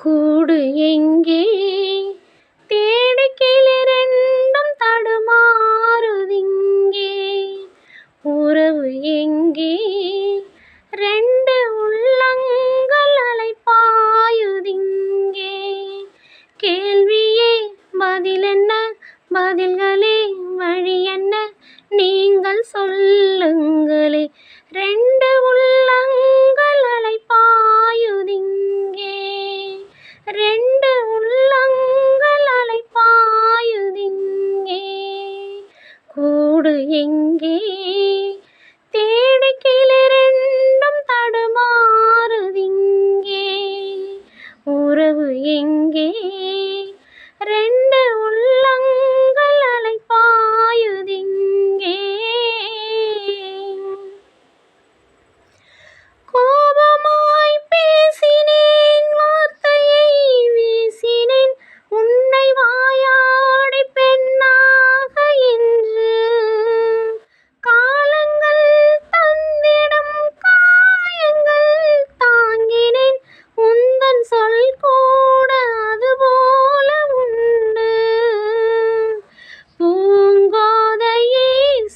கூடு எங்கே தேடிக்கிளிரெண்டும் தடுமாறுதிங்கே. உறவு எங்கே ரெண்டு உள்ளங்கள் அலைபாயுதிங்கே. கேள்வியே பதிலென்ன பதில்களே வழியென்ன நீங்கள் சொல்லுங்களே. ரெண்டு உள்ளங்கள் அலைபாயுதிங்கே. ரெண்டு உள்ளங்கள் அலைபாயுதிங்கே. கூடு எங்கே தேடிக்கிளிரெண்டும் தடுமாறுதிங்கே. உறவு எங்கே ரெண்டு உள்ளங்கள் அலைபாயுதிங்கே. கோபமாய் பேசினேன் வார்த்தையை வீசினேன் உன்னை வாயாடி பெண்ணாக என்று. காலங்கள் தந்திடும் காயங்கள் தாங்கினேன் உந்தன் சொல் கூட அதுபோல உண்டு. பூங்கோதையே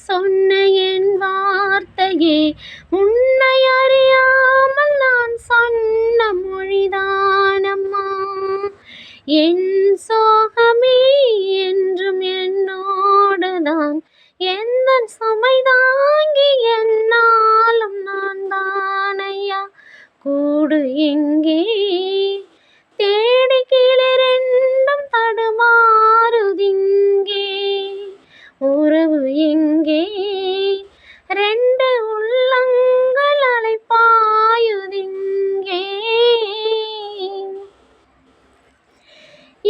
சொன்ன என் வார்த்தையே உன்னை அறியாமல் நான் சொன்ன மொழிதானம்மா. என் சோகமே என்றும் என்னோடுதான் எந்தன் சுமை தாங்கி என்னாலும் நான் தானையா. கூடு எங்கே தேடிக்கிளிரெண்டும் தடுமாறுதிங்கே. உறவு எங்கே ரெண்டு உள்ளங்கள் அலைபாயுதிங்கே.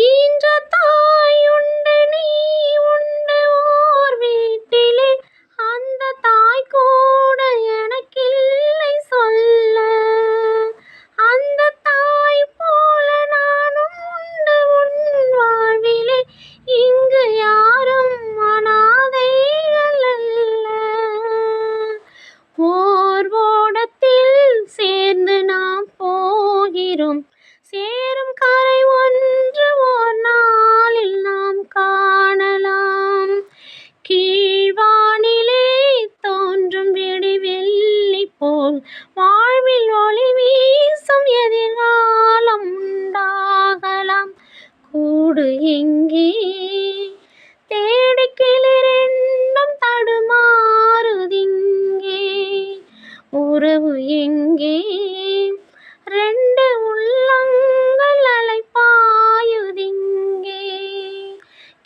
ஈன்ற தாய் உண்டு நீ உண்டு ஓர் வீட்டிலே. அந்த தாய் கூட எனக்கில்லை சொல்ல. அந்த தாய் போல நானும் உண்டு உன் வாழ்விலே. இங்கு யாரும் அனாதைகள் அல்ல. ஓர் ஓடத்தில் சேர்ந்து நாம் போகிறோம். சேரும் கரை ஒன்று ஓர் நாளில் நாம் காணலாம். கீழ்வானிலே தோன்றும் விடிவெள்ளி போல் வாழ்வில் ஒளி வீசும் எதிர்காலம் உண்டாகலாம். கூடு எங்கே தேடிக்கிளிரெண்டும் தடுமாறுதிங்கே. உறவு எங்கே ரெண்டு உள்ளங்கள் அலைபாயுதிங்கே.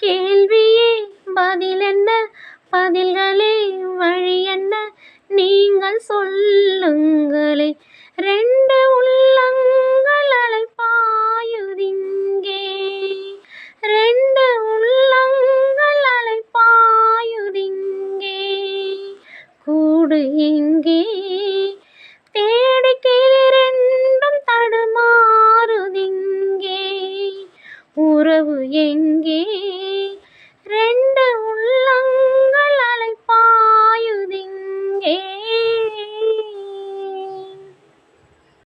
கேள்வியே பதிலென்ன பதில்களே வழியென்ன நீங்கள் சொல்லுங்களே. ரெண்டு உள்ளங்கள் அலைபாயுதிங்கே. ரெண்டு உள்ளங்கள் அலைபாயுதிங்கே. கூடு எங்கே தேடிக்கிளிரெண்டும் தடுமாறுதிங்கே. உறவு எங்கே ரெண்டு